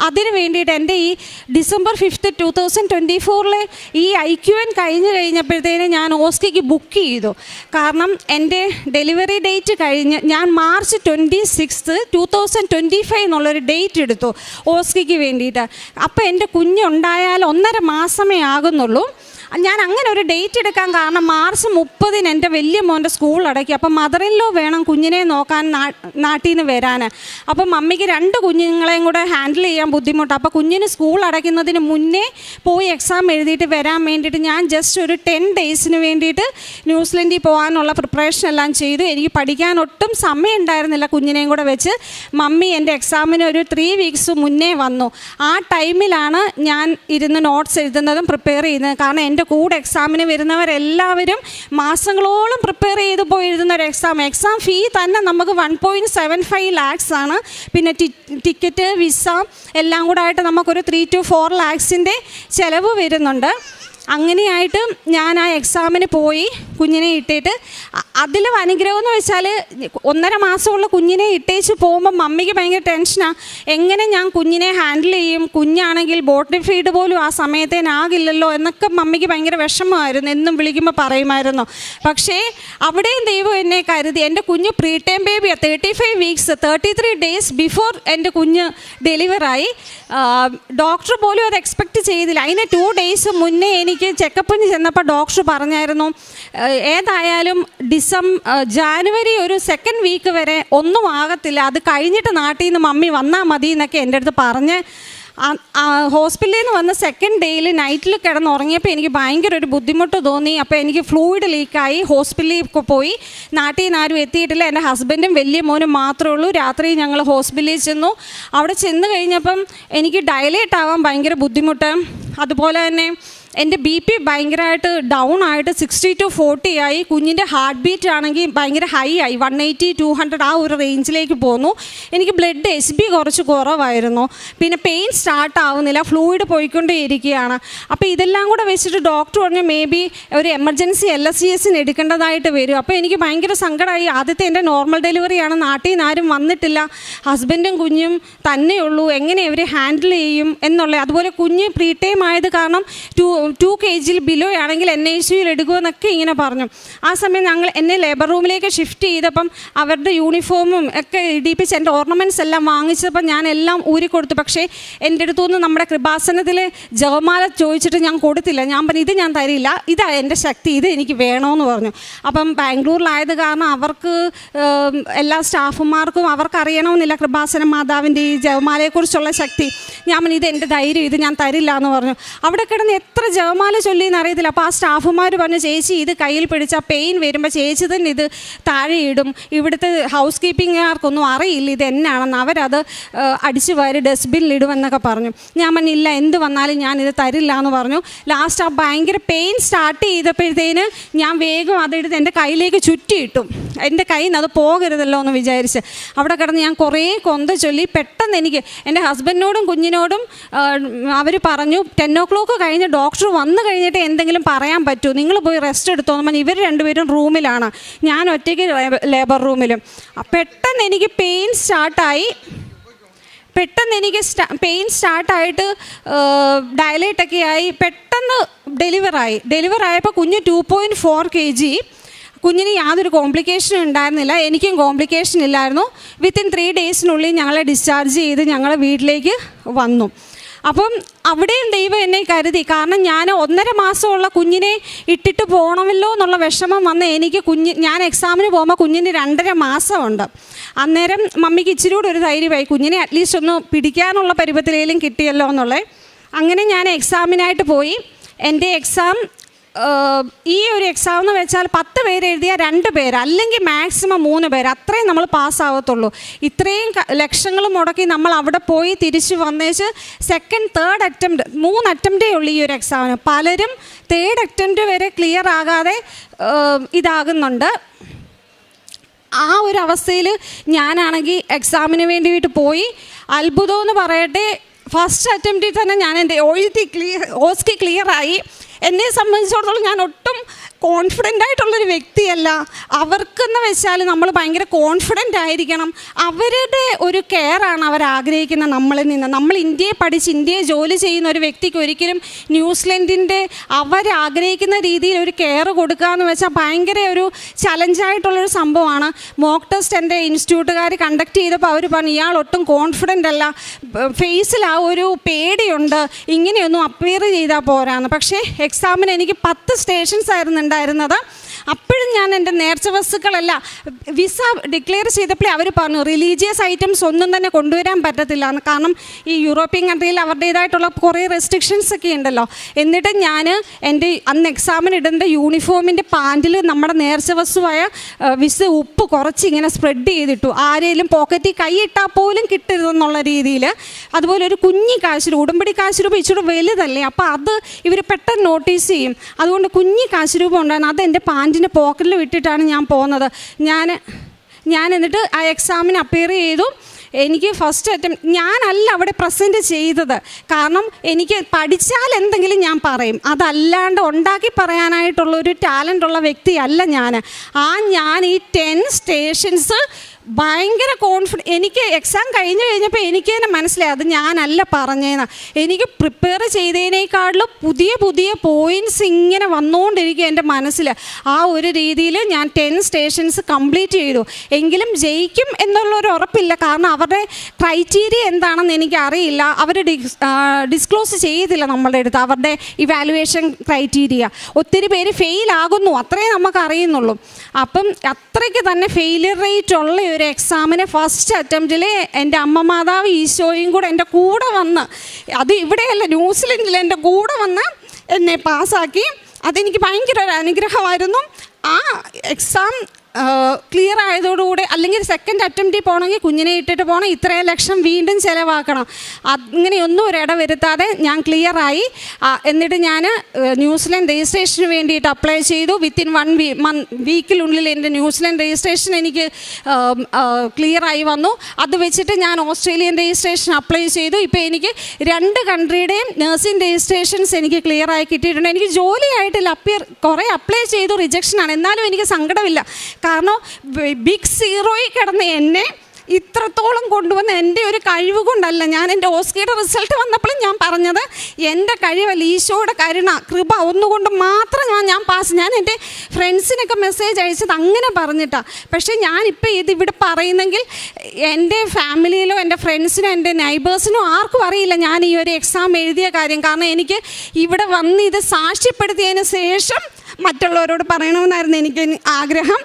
അതിന് വേണ്ടിയിട്ട് എൻ്റെ ഈ December 5, 2024 ഈ IQN കഴിഞ്ഞപ്പോഴത്തേന് ഞാൻ ഓസ്കിക്ക് ബുക്ക് ചെയ്തു. കാരണം എൻ്റെ ഡെലിവറി ഡേറ്റ് കഴിഞ്ഞ് ഞാൻ March 26, 2025 എന്നുള്ളൊരു ഡേറ്റ് എടുത്തു ഓസ്കിക്ക് വേണ്ടിയിട്ട്. അപ്പോൾ എൻ്റെ കുഞ്ഞുണ്ടായാൽ 1.5 മാസമേ ആകുന്നുള്ളൂ. ഞാൻ അങ്ങനെ ഒരു ഡേറ്റ് എടുക്കാൻ കാരണം March 30 എൻ്റെ വലിയ മോൻ്റെ സ്കൂൾ അടയ്ക്കും. അപ്പം മദറിൻലോ വേണം കുഞ്ഞിനെ നോക്കാൻ നാട്ടിൽ നിന്ന് വരാൻ. അപ്പം മമ്മിക്ക് 2 കുഞ്ഞുങ്ങളെയും കൂടെ ഹാൻഡിൽ ചെയ്യാൻ ബുദ്ധിമുട്ടാണ്. അപ്പോൾ കുഞ്ഞിന് സ്കൂൾ അടയ്ക്കുന്നതിന് മുന്നേ പോയി എക്സാം എഴുതിയിട്ട് വരാൻ വേണ്ടിയിട്ട് ഞാൻ ജസ്റ്റ് ഒരു 10 days വേണ്ടിയിട്ട് ന്യൂസിലൻഡിൽ പോകാനുള്ള പ്രിപ്പറേഷൻ എല്ലാം ചെയ്തു. എനിക്ക് പഠിക്കാൻ ഒട്ടും സമയം ഉണ്ടായിരുന്നില്ല കുഞ്ഞിനെയും കൂടെ വെച്ച്. മമ്മി എൻ്റെ എക്സാമിന് ഒരു 3 weeks മുന്നേ വന്നു. ആ ടൈമിലാണ് ഞാൻ ഇരുന്ന് നോട്ട്സ് എഴുതുന്നതും പ്രിപ്പയർ ചെയ്യുന്നത്. കാരണം എൻ്റെ കൂടെ എക്സാമിന് വരുന്നവരെല്ലാവരും മാസങ്ങളോളം പ്രിപ്പയർ ചെയ്ത് പോയി എഴുതുന്ന ഒരു എക്സാം ഫീ തന്നെ നമുക്ക് 1.75 lakhs ആണ്. പിന്നെ ടിക്കറ്റ്, വിസ എല്ലാം കൂടെ ആയിട്ട് നമുക്കൊരു 3 to 4 lakhs ചിലവ് വരുന്നുണ്ട്. അങ്ങനെയായിട്ട് ഞാൻ ആ എക്സാമിന് പോയി കുഞ്ഞിനെ ഇട്ടിട്ട്. അതിലും അനുഗ്രഹം എന്ന് വെച്ചാൽ 1.5 മാസമുള്ള കുഞ്ഞിനെ ഇട്ടേച്ച് പോകുമ്പോൾ മമ്മിക്ക് ഭയങ്കര ടെൻഷനാണ്, എങ്ങനെ ഞാൻ കുഞ്ഞിനെ ഹാൻഡിൽ ചെയ്യും, കുഞ്ഞാണെങ്കിൽ ബോട്ടിൽ ഫീഡ് പോലും ആ സമയത്തേനാകില്ലല്ലോ എന്നൊക്കെ മമ്മിക്ക് ഭയങ്കര വിഷമമായിരുന്നു. എന്നും വിളിക്കുമ്പോൾ പറയുമായിരുന്നു. പക്ഷേ അവിടെയും ദൈവം എന്നെ കരുതി. എൻ്റെ കുഞ്ഞ് പ്രീ ടൈം ബേബിയാണ്, 35 weeks 33 days ബിഫോർ എൻ്റെ കുഞ്ഞ് ഡെലിവറായി. ഡോക്ടർ പോലും അത് എക്സ്പെക്റ്റ് ചെയ്തില്ല. അതിന് 2 days മുന്നേ എനിക്ക് ചെക്കപ്പിന് ചെന്നപ്പോൾ ഡോക്ടർ പറഞ്ഞായിരുന്നു ഏതായാലും ജാനുവരി ഒരു 2nd week വരെ ഒന്നും ആകത്തില്ല, അത് കഴിഞ്ഞിട്ട് നാട്ടിൽ നിന്ന് മമ്മി വന്നാൽ മതി എന്നൊക്കെ എൻ്റെ അടുത്ത് പറഞ്ഞ്. ഹോസ്പിറ്റലിൽ നിന്ന് വന്ന 2nd day നൈറ്റിൽ കിടന്നുറങ്ങിയപ്പോൾ എനിക്ക് ഭയങ്കര ഒരു ബുദ്ധിമുട്ട് തോന്നി. അപ്പോൾ എനിക്ക് ഫ്ലൂയിഡ് ലീക്കായി ഹോസ്പിറ്റലിൽ പോയി. നാട്ടിൽ നിന്ന് ആരും എത്തിയിട്ടില്ല, എൻ്റെ ഹസ്ബൻഡും വലിയ മോനും മാത്രമേ ഉള്ളൂ. രാത്രി ഞങ്ങൾ ഹോസ്പിറ്റലിൽ ചെന്നു. അവിടെ ചെന്ന് കഴിഞ്ഞപ്പം എനിക്ക് ഡയലേറ്റ് ആവാൻ ഭയങ്കര ബുദ്ധിമുട്ട്. അതുപോലെ തന്നെ എൻ്റെ BP ഭയങ്കരമായിട്ട് ഡൗൺ ആയിട്ട് 60 to 40 ആയി. കുഞ്ഞിൻ്റെ ഹാർട്ട് ബീറ്റ് ആണെങ്കിൽ ഭയങ്കര ഹൈ ആയി, 180, 200 ആ ഒരു റേഞ്ചിലേക്ക് പോന്നു. എനിക്ക് ബ്ലഡ് HB കുറച്ച് കുറവായിരുന്നു. പിന്നെ പെയിൻ സ്റ്റാർട്ട് ആവുന്നില്ല, ഫ്ലൂയിഡ് പോയിക്കൊണ്ടേയിരിക്കുകയാണ്. അപ്പോൾ ഇതെല്ലാം കൂടെ വെച്ചിട്ട് ഡോക്ടർ പറഞ്ഞു മേ ബി ഒരു എമർജൻസി LSGSന് എടുക്കേണ്ടതായിട്ട് വരും. അപ്പോൾ എനിക്ക് ഭയങ്കര സങ്കടമായി. ആദ്യത്തെ എൻ്റെ നോർമൽ ഡെലിവറിയാണ്, നാട്ടിൽ നിന്ന് ആരും വന്നിട്ടില്ല, ഹസ്ബൻഡും കുഞ്ഞും തന്നെയുള്ളൂ, എങ്ങനെ ഇവർ ഹാൻഡിൽ ചെയ്യും എന്നുള്ള. അതുപോലെ കുഞ്ഞ് പ്രീ ടൈം ആയത് കാരണം 2 kg ബിലോ ആണെങ്കിൽ NICUയിൽ എടുക്കുമെന്നൊക്കെ ഇങ്ങനെ പറഞ്ഞു. ആ സമയം എന്നെ ലേബർ റൂമിലേക്ക് ഷിഫ്റ്റ് ചെയ്തപ്പം അവരുടെ യൂണിഫോമും ഒക്കെ ഇടിപ്പിച്ച് എൻ്റെ ഓർണമെൻറ്റ്സ് എല്ലാം വാങ്ങിച്ചപ്പോൾ ഞാൻ എല്ലാം ഊരിക്കൊടുത്തു. പക്ഷേ എൻ്റെ അടുത്തുനിന്ന് നമ്മുടെ കൃപാസനത്തിൽ ജപമാല ചോദിച്ചിട്ട് ഞാൻ കൊടുത്തില്ല. ഞാൻ പറഞ്ഞു ഇത് ഞാൻ തരില്ല, ഇതാ എൻ്റെ ശക്തി, ഇത് എനിക്ക് വേണമെന്ന് പറഞ്ഞു. അപ്പം ബാംഗ്ലൂരിലായത് കാരണം അവർക്ക് എല്ലാ സ്റ്റാഫുമാർക്കും അവർക്കറിയണമെന്നില്ല കൃപാസന മാതാവിൻ്റെ ഈ ജപമാലയെക്കുറിച്ചുള്ള ശക്തി. ഞാൻ പറഞ്ഞു ഇത് എൻ്റെ ധൈര്യം, ഇത് ഞാൻ തരില്ല എന്ന് പറഞ്ഞു. അവിടെ കിടന്ന് എത്ര ജപമാല ചൊല്ലിയെന്ന് അറിയത്തില്ല. അപ്പോൾ ആ സ്റ്റാഫുമാർ പറഞ്ഞു ചേച്ചി ഇത് കയ്യിൽ പിടിച്ചാൽ പെയിൻ വരുമ്പോൾ ചേച്ചി തന്നെ ഇത് താഴെ ഇടും, ഇവിടുത്തെ ഹൗസ് കീപ്പിങ്ങുകാർക്കൊന്നും അറിയില്ല ഇത് എന്നാണെന്ന്, അവരത് അടിച്ചു വാരി ഡസ്റ്റ്ബിന്നിൽ ഇടുമെന്നൊക്കെ പറഞ്ഞു. ഞാൻ പറഞ്ഞില്ല, എന്ത് വന്നാലും ഞാനിത് തരില്ല എന്ന് പറഞ്ഞു. ലാസ്റ്റ് ആ ഭയങ്കര പെയിൻ സ്റ്റാർട്ട് ചെയ്തപ്പോഴത്തേന് ഞാൻ വേഗം അതെടുത്ത് എൻ്റെ കയ്യിലേക്ക് ചുറ്റിയിട്ടു. എൻ്റെ കയ്യിൽ നിന്ന് അത് പോകരുതല്ലോ എന്ന് വിചാരിച്ച് അവിടെ കിടന്ന് ഞാൻ കുറേ കൊന്ത ചൊല്ലി. പെട്ടെന്ന് എനിക്ക് എൻ്റെ ഹസ്ബൻഡിനോടും കുഞ്ഞിനോടും അവർ പറഞ്ഞു 10 o'clock കഴിഞ്ഞ് ഡോക്ടർ വന്നു കഴിഞ്ഞിട്ട് എന്തെങ്കിലും പറയാൻ പറ്റൂ, നിങ്ങൾ പോയി റെസ്റ്റ് എടുത്തോന്ന് പറഞ്ഞ്. ഇവർ രണ്ടുപേരും റൂമിലാണ്, ഞാൻ ഒറ്റയ്ക്ക് ലേബർ റൂമിലും. പെട്ടെന്ന് എനിക്ക് പെയിൻ സ്റ്റാർട്ടായി. ഡയലേറ്റൊക്കെ ആയി. പെട്ടെന്ന് ഡെലിവറായപ്പോൾ കുഞ്ഞ് 2.4 kg. കുഞ്ഞിന് യാതൊരു കോംപ്ലിക്കേഷനും ഉണ്ടായിരുന്നില്ല, എനിക്കും കോംപ്ലിക്കേഷൻ ഇല്ലായിരുന്നു. വിത്തിൻ 3 daysനുള്ളിൽ ഞങ്ങളെ ഡിസ്ചാർജ് ചെയ്ത് ഞങ്ങളെ വീട്ടിലേക്ക് വന്നു. അപ്പം അവിടെയും ദൈവം എന്നെ കരുതി. കാരണം ഞാൻ 1.5 മാസമുള്ള കുഞ്ഞിനെ ഇട്ടിട്ട് പോകണമല്ലോ എന്നുള്ള വിഷമം വന്ന് എനിക്ക് ഞാൻ എക്സാമിന് പോകുമ്പോൾ കുഞ്ഞിന് 2.5 മാസമുണ്ട്. അന്നേരം മമ്മിക്ക് ഇച്ചിരി കൂടെ ഒരു ധൈര്യമായി, കുഞ്ഞിനെ അറ്റ്ലീസ്റ്റ് ഒന്ന് പിടിക്കാനുള്ള പരുവത്തിലേലും കിട്ടിയല്ലോ എന്നുള്ളത്. അങ്ങനെ ഞാൻ എക്സാമിനായിട്ട് പോയി. എൻ്റെ എക്സാം ഈ ഒരു എക്സാം എന്ന് വെച്ചാൽ 10 പേര് എഴുതിയാൽ 2 പേര്, അല്ലെങ്കിൽ മാക്സിമം 3 പേര്, അത്രയും നമ്മൾ പാസ്സാവത്തുള്ളൂ. ഇത്രയും ലക്ഷങ്ങൾ മുടക്കി നമ്മൾ അവിടെ പോയി തിരിച്ച് വന്നേച്ച് 2nd, 3rd അറ്റംപ്റ്റ് 3 അറ്റംപ്റ്റേ ഉള്ളൂ ഈ ഒരു എക്സാമിന്. പലരും 3rd അറ്റംപ്റ്റ് വരെ ക്ലിയർ ആകാതെ ഇതാകുന്നുണ്ട്. ആ ഒരു അവസ്ഥയിൽ ഞാനാണെങ്കിൽ എക്സാമിന് വേണ്ടിയിട്ട് പോയി. അത്ഭുതമെന്ന് പറയട്ടെ, ഫസ്റ്റ് അറ്റംപ്റ്റിൽ തന്നെ ഞാൻ എൻ്റെ OSCE ക്ലിയറായി. എന്നെ സംബന്ധിച്ചിടത്തോളം ഞാൻ ഒട്ടും കോൺഫിഡൻ്റ് ആയിട്ടുള്ളൊരു വ്യക്തിയല്ല. അവർക്കെന്ന് വെച്ചാൽ നമ്മൾ ഭയങ്കര കോൺഫിഡൻ്റ് ആയിരിക്കണം. അവരുടെ ഒരു കെയറാണ് അവർ ആഗ്രഹിക്കുന്നത് നമ്മളിൽ നിന്ന്. നമ്മൾ ഇന്ത്യയെ പഠിച്ച് ഇന്ത്യയെ ജോലി ചെയ്യുന്ന ഒരു വ്യക്തിക്ക് ഒരിക്കലും ന്യൂസിലൻഡിൻ്റെ അവരാഗ്രഹിക്കുന്ന രീതിയിൽ ഒരു കെയർ കൊടുക്കുക എന്ന് വെച്ചാൽ ഭയങ്കര ഒരു ചലഞ്ചായിട്ടുള്ളൊരു സംഭവമാണ്. മോക്ക് ടെസ്റ്റ് എൻ്റെ ഇൻസ്റ്റിറ്റ്യൂട്ടുകാർ കണ്ടക്ട് ചെയ്തപ്പോൾ അവർ പറഞ്ഞു ഇയാൾ ഒട്ടും കോൺഫിഡൻ്റ് അല്ല, ഫേസിൽ ആ ഒരു പേടിയുണ്ട്, ഇങ്ങനെയൊന്നും അപ്പിയർ ചെയ്താൽ പോരാന്ന്. പക്ഷേ എക്സാമിന് എനിക്ക് 10 സ്റ്റേഷൻസ് ആയിരുന്നു ഉണ്ടായിരുന്നത്. അപ്പോഴും ഞാൻ എൻ്റെ നേർച്ച വസ്തുക്കളല്ല വിസ ഡിക്ലെയർ ചെയ്തപ്പോഴേ അവർ പറഞ്ഞു റിലീജിയസ് ഐറ്റംസ് ഒന്നും തന്നെ കൊണ്ടുവരാൻ പറ്റത്തില്ല എന്ന്. കാരണം ഈ യൂറോപ്യൻ കൺട്രിയിൽ അവരുടേതായിട്ടുള്ള കുറേ റെസ്ട്രിക്ഷൻസ് ഒക്കെ ഉണ്ടല്ലോ. എന്നിട്ട് ഞാൻ എൻ്റെ അന്ന് എക്സാമിന് ഇടേണ്ട യൂണിഫോമിൻ്റെ പാൻറ്റിൽ നമ്മുടെ നേർച്ച വസ്തുവായ വിസ ഉപ്പ് കുറച്ച് ഇങ്ങനെ സ്പ്രെഡ് ചെയ്തിട്ടു. ആരെങ്കിലും പോക്കറ്റിൽ കൈയിട്ടാൽ പോലും കിട്ടരുതെന്നുള്ള രീതിയിൽ. അതുപോലെ ഒരു കുഞ്ഞി കാശ് ഉടമ്പടി കാശ് രൂപ ഇച്ചിരി വലുതല്ലേ, അപ്പോൾ അത് ഇവർ പെട്ടെന്ന് നോട്ടീസ് ചെയ്യും. അതുകൊണ്ട് കുഞ്ഞി കാശ് രൂപ ഉണ്ടായിരുന്നു, അത് എൻ്റെ പാൻറ്റിൻ്റെ പോക്കറ്റിൽ വിട്ടിട്ടാണ് ഞാൻ പോകുന്നത്. ഞാൻ എന്നിട്ട് ആ എക്സാമിന് അപ്പിയർ ചെയ്തു. എനിക്ക് ഫസ്റ്റ് അറ്റംപ്റ്റ് ഞാനല്ല അവിടെ പ്രസൻറ്റ് ചെയ്തത്. കാരണം എനിക്ക് പഠിച്ചാൽ എന്തെങ്കിലും ഞാൻ പറയും, അതല്ലാണ്ട് ഉണ്ടാക്കി പറയാനായിട്ടുള്ളൊരു ടാലൻ്റ് ഉള്ള വ്യക്തിയല്ല ഞാൻ. ഞാൻ ഈ 10 സ്റ്റേഷൻസ് ഭയങ്കര എനിക്ക് എക്സാം കഴിഞ്ഞപ്പോൾ എനിക്ക് തന്നെ മനസ്സിലായി അത് ഞാനല്ല പറഞ്ഞേന്ന്. എനിക്ക് പ്രിപ്പയർ ചെയ്തതിനേക്കാളും പുതിയ പോയിൻറ്റ്സ് ഇങ്ങനെ വന്നുകൊണ്ടിരിക്കും എൻ്റെ മനസ്സിൽ. ആ ഒരു രീതിയിൽ ഞാൻ 10 സ്റ്റേഷൻസ് കംപ്ലീറ്റ് ചെയ്തു. എങ്കിലും ജയിക്കും എന്നുള്ളൊരു ഉറപ്പില്ല. കാരണം അവരുടെ ക്രൈറ്റീരിയ എന്താണെന്ന് എനിക്കറിയില്ല. അവർ ഡിസ്ക്ലോസ് ചെയ്തില്ല നമ്മളുടെ അടുത്ത് അവരുടെ ഇവാലുവേഷൻ ക്രൈറ്റീരിയ. ഒത്തിരി പേര് ഫെയിലാകുന്നു, അത്രേ നമുക്കറിയുന്നുള്ളൂ. അപ്പം അത്രയ്ക്ക് തന്നെ ഫെയിലിയർ റേറ്റ് ഉള്ള ഒരു എക്സാമിന് ഫസ്റ്റ് അറ്റംപ്റ്റിൽ എൻ്റെ അമ്മ മാതാവ് ഈശോയും കൂടെ എൻ്റെ കൂടെ വന്ന്, അത് ഇവിടെയല്ല ന്യൂസിലൻഡിൽ എൻ്റെ കൂടെ വന്ന് എന്നെ പാസ്സാക്കി. അതെനിക്ക് ഭയങ്കര ഒരു അനുഗ്രഹമായിരുന്നു. ആ എക്സാം ക്ലിയർ ആയതോടുകൂടി, അല്ലെങ്കിൽ സെക്കൻഡ് അറ്റംപ്റ്റിൽ പോകണമെങ്കിൽ കുഞ്ഞിനെ ഇട്ടിട്ട് പോകണം, ഇത്രയും ലക്ഷം വീണ്ടും ചിലവാക്കണം. അങ്ങനെയൊന്നും ഒരിട വരുത്താതെ ഞാൻ ക്ലിയറായി. എന്നിട്ട് ഞാൻ ന്യൂസിലൻഡ് രജിസ്ട്രേഷന് വേണ്ടിയിട്ട് അപ്ലൈ ചെയ്തു. വിത്തിൻ 1 വീക്കിനുള്ളിൽ എൻ്റെ ന്യൂസിലൻഡ് രജിസ്ട്രേഷൻ എനിക്ക് ക്ലിയറായി വന്നു. അത് വെച്ചിട്ട് ഞാൻ ഓസ്ട്രേലിയൻ രജിസ്ട്രേഷൻ അപ്ലൈ ചെയ്തു. ഇപ്പോൾ എനിക്ക് 2 കൺട്രിയുടെയും നഴ്സിംഗ് രജിസ്ട്രേഷൻസ് എനിക്ക് ക്ലിയറായി കിട്ടിയിട്ടുണ്ട്. എനിക്ക് ജോലിയായിട്ടില്ല, കുറേ അപ്ലൈ ചെയ്തു, റിജക്ഷനാണ്. എന്നാലും എനിക്ക് സങ്കടമില്ല. കാരണം ബിഗ് സീറോയിൽ കിടന്ന് എന്നെ ഇത്രത്തോളം കൊണ്ടുവന്ന് എൻ്റെ ഒരു കഴിവ് കൊണ്ടല്ല. ഞാൻ എൻ്റെ ഓസ്കയുടെ റിസൾട്ട് വന്നപ്പോഴും ഞാൻ പറഞ്ഞത് എൻ്റെ കഴിവല്ല, ഈശോയുടെ കരുണ കൃപ ഒന്നുകൊണ്ട് മാത്രം ഞാൻ പാസ്. ഞാൻ എൻ്റെ ഫ്രണ്ട്സിനൊക്കെ മെസ്സേജ് അയച്ചത് അങ്ങനെ പറഞ്ഞിട്ടാണ്. പക്ഷേ ഞാനിപ്പോൾ ഇതിവിടെ പറയുന്നെങ്കിൽ എൻ്റെ ഫാമിലിയിലോ എൻ്റെ ഫ്രണ്ട്സിനോ എൻ്റെ നൈബേഴ്സിനോ ആർക്കും അറിയില്ല ഞാൻ ഈ ഒരു എക്സാം എഴുതിയ കാര്യം. കാരണം എനിക്ക് ഇവിടെ വന്ന് ഇത് സാക്ഷ്യപ്പെടുത്തിയതിന് ശേഷം മറ്റുള്ളവരോട് പറയണമെന്നായിരുന്നു എനിക്ക് ആഗ്രഹം.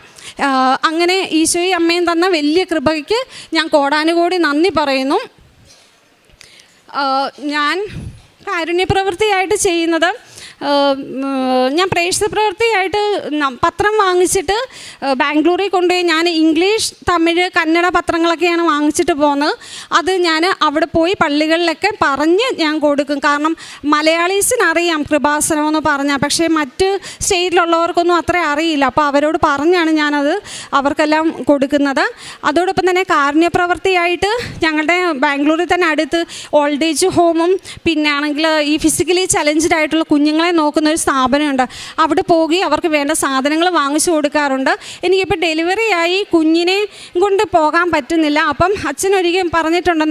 അങ്ങനെ ഈശോയും അമ്മയും തന്ന വലിയ കൃപയ്ക്ക് ഞാൻ കോടാനുകോടി നന്ദി പറയുന്നു. ഞാൻ കാരുണ്യപ്രവൃത്തിയായിട്ട് ചെയ്യുന്നത്, ഞാൻ പ്രേക്ഷിത പ്രവൃത്തിയായിട്ട് പത്രം വാങ്ങിച്ചിട്ട് ബാംഗ്ലൂരിൽ കൊണ്ടുപോയി ഞാൻ ഇംഗ്ലീഷ്, തമിഴ്, കന്നഡ പത്രങ്ങളൊക്കെയാണ് വാങ്ങിച്ചിട്ട് പോകുന്നത്. അത് ഞാൻ അവിടെ പോയി പള്ളികളിലൊക്കെ പറഞ്ഞ് ഞാൻ കൊടുക്കും. കാരണം മലയാളീസിനറിയാം കൃപാസനമെന്ന് പറഞ്ഞാൽ, പക്ഷേ മറ്റ് സ്റ്റേറ്റിലുള്ളവർക്കൊന്നും അത്ര അറിയില്ല. അപ്പോൾ അവരോട് പറഞ്ഞാണ് ഞാനത് അവർക്കെല്ലാം കൊടുക്കുന്നത്. അതോടൊപ്പം തന്നെ കാരുണ്യപ്രവൃത്തിയായിട്ട് ഞങ്ങളുടെ ബാംഗ്ലൂരിൽ തന്നെ അടുത്ത് ഓൾഡ് ഏജ് ഹോമും പിന്നെ ആണെങ്കിൽ ഈ ഫിസിക്കലി ചലഞ്ചഡ് ആയിട്ടുള്ള കുഞ്ഞുങ്ങളെ നോക്കുന്ന ഒരു സ്ഥാപനമുണ്ട്. അവിടെ പോയി അവർക്ക് വേണ്ട സാധനങ്ങൾ വാങ്ങിച്ചു കൊടുക്കാറുണ്ട്. എനിക്കിപ്പോൾ ഡെലിവറി ആയി കുഞ്ഞിനെ കൊണ്ട് പോകാൻ പറ്റുന്നില്ല. അപ്പം അച്ഛനൊരിക്കലും പറഞ്ഞിട്ടുണ്ട്,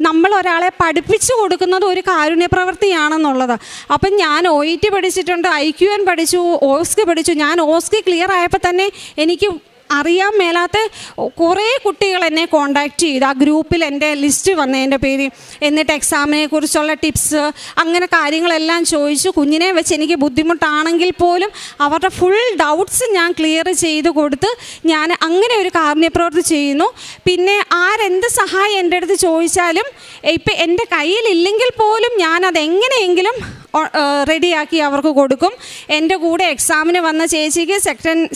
നമ്മൾ ഒരാളെ പഠിപ്പിച്ചു കൊടുക്കുന്നത് ഒരു കാരുണ്യ പ്രവൃത്തിയാണെന്നുള്ളത്. അപ്പം ഞാൻ OET പഠിച്ചിട്ടുണ്ട്, IQN പഠിച്ചു, ഓസ്കി പഠിച്ചു. ഞാൻ ഓസ്കി ക്ലിയർ ആയപ്പോൾ തന്നെ എനിക്ക് അറിയാൻ മേലാത്ത കുറേ കുട്ടികൾ എന്നെ കോണ്ടാക്റ്റ് ചെയ്തു. ആ ഗ്രൂപ്പിൽ എൻ്റെ ലിസ്റ്റ് വന്നു എൻ്റെ പേര്. എന്നിട്ട് എക്സാമിനെ കുറിച്ചുള്ള ടിപ്സ് അങ്ങനെ കാര്യങ്ങളെല്ലാം ചോദിച്ചു. കുഞ്ഞിനെ വെച്ച് എനിക്ക് ബുദ്ധിമുട്ടാണെങ്കിൽ പോലും അവരുടെ ഫുൾ ഡൗട്ട്സ് ഞാൻ ക്ലിയർ ചെയ്ത് കൊടുത്ത് ഞാൻ അങ്ങനെ ഒരു കാരുണ്യപ്രവൃത്തി ചെയ്യുന്നു. പിന്നെ ആരെന്ത് സഹായം എൻ്റെ അടുത്ത് ചോദിച്ചാലും ഇപ്പം എൻ്റെ കയ്യിലില്ലെങ്കിൽ പോലും ഞാനതെങ്ങനെയെങ്കിലും റെഡിയാക്കി അവർക്ക് കൊടുക്കും. എൻ്റെ കൂടെ എക്സാമിന് വന്ന ചേച്ചിക്ക്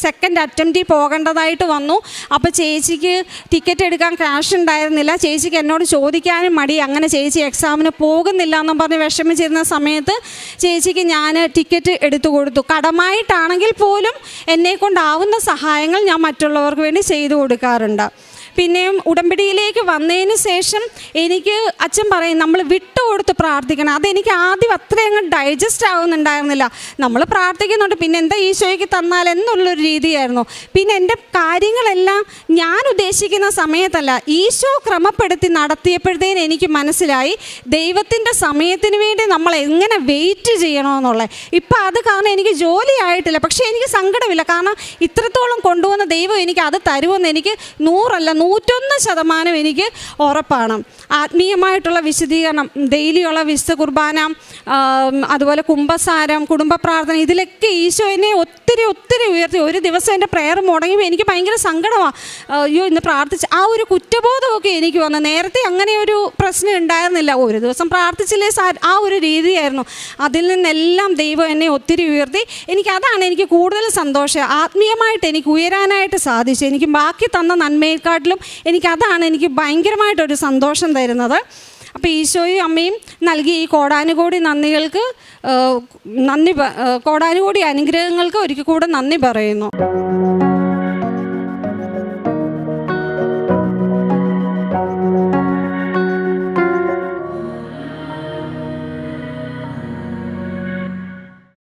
സെക്കൻഡ് അറ്റംപ്റ്റിൽ പോകേണ്ടതായിട്ട് വന്നു. അപ്പോൾ ചേച്ചിക്ക് ടിക്കറ്റ് എടുക്കാൻ ക്യാഷ് ഉണ്ടായിരുന്നില്ല. ചേച്ചിക്ക് എന്നോട് ചോദിക്കാനും മടി. അങ്ങനെ ചേച്ചി എക്സാമിന് പോകുന്നില്ല എന്നും പറഞ്ഞ് വിഷമിച്ചിരുന്ന സമയത്ത് ചേച്ചിക്ക് ഞാൻ ടിക്കറ്റ് എടുത്തു കൊടുത്തു. കടമായിട്ടാണെങ്കിൽ പോലും എന്നെക്കൊണ്ടാവുന്ന സഹായങ്ങൾ ഞാൻ മറ്റുള്ളവർക്ക് വേണ്ടി ചെയ്തു കൊടുക്കാറുണ്ട്. പിന്നെയും ഉടമ്പടിയിലേക്ക് വന്നതിന് ശേഷം എനിക്ക് അച്ഛൻ പറയും നമ്മൾ വിട്ടുകൊടുത്ത് പ്രാർത്ഥിക്കണം. അതെനിക്ക് ആദ്യം അത്രയങ്ങ് ഡൈജസ്റ്റ് ആവുന്നുണ്ടായിരുന്നില്ല. നമ്മൾ പ്രാർത്ഥിക്കുന്നുണ്ട്, പിന്നെ എന്താ ഈശോയ്ക്ക് തന്നാൽ എന്നുള്ളൊരു രീതിയായിരുന്നു. പിന്നെ എൻ്റെ കാര്യങ്ങളെല്ലാം ഞാൻ ഉദ്ദേശിക്കുന്ന സമയത്തല്ല, ഈശോ ക്രമപ്പെടുത്തി നടത്തിയപ്പോഴത്തേന് എനിക്ക് മനസ്സിലായി ദൈവത്തിൻ്റെ സമയത്തിന് വേണ്ടി നമ്മൾ എങ്ങനെ വെയിറ്റ് ചെയ്യണമെന്നുള്ളത്. ഇപ്പം അത് കാരണം എനിക്ക് ജോലി ആയിട്ടില്ല, പക്ഷേ എനിക്ക് സങ്കടമില്ല. കാരണം ഇത്രത്തോളം കൊണ്ടുവന്ന ദൈവം എനിക്ക് അത് തരുമെന്ന് എനിക്ക് 101% എനിക്ക് ഉറപ്പാണ്. ആത്മീയമായിട്ടുള്ള വിശദീകരണം, ഡെയിലിയുള്ള വിശുദ്ധ കുർബാന, അതുപോലെ കുംഭസാരം, കുടുംബ പ്രാർത്ഥന, ഇതിലൊക്കെ ഈശോ എന്നെ ഒത്തിരി ഉയർത്തി. ഒരു ദിവസം എൻ്റെ പ്രെയർ മുടങ്ങിയപ്പോൾ എനിക്ക് ഭയങ്കര സങ്കടമാണ്. അയ്യോ ഇന്ന് പ്രാർത്ഥിച്ച് ആ ഒരു കുറ്റബോധമൊക്കെ എനിക്ക് വന്നു. നേരത്തെ അങ്ങനെ ഒരു പ്രശ്നം ഉണ്ടായിരുന്നില്ല. ഒരു ദിവസം പ്രാർത്ഥിച്ചില്ലേ ആ ഒരു രീതിയായിരുന്നു. അതിൽ നിന്നെല്ലാം ദൈവം എന്നെ ഒത്തിരി ഉയർത്തി. അതാണ് എനിക്ക് കൂടുതൽ സന്തോഷം. ആത്മീയമായിട്ട് എനിക്ക് ഉയരാനായിട്ട് സാധിച്ചു. എനിക്ക് ബാക്കി തന്ന നന്മയെക്കാട്ടിലും അതാണ് എനിക്ക് ഭയങ്കരമായിട്ടൊരു സന്തോഷം തരുന്നത്. അപ്പോൾ ഈശോയും അമ്മയും നൽകിയ ഈ കോടാനുകോടി നന്ദികൾക്ക് കോടാനുകോടി അനുഗ്രഹങ്ങൾക്ക് ഒരിക്കൽ കൂടെ നന്ദി പറയുന്നു.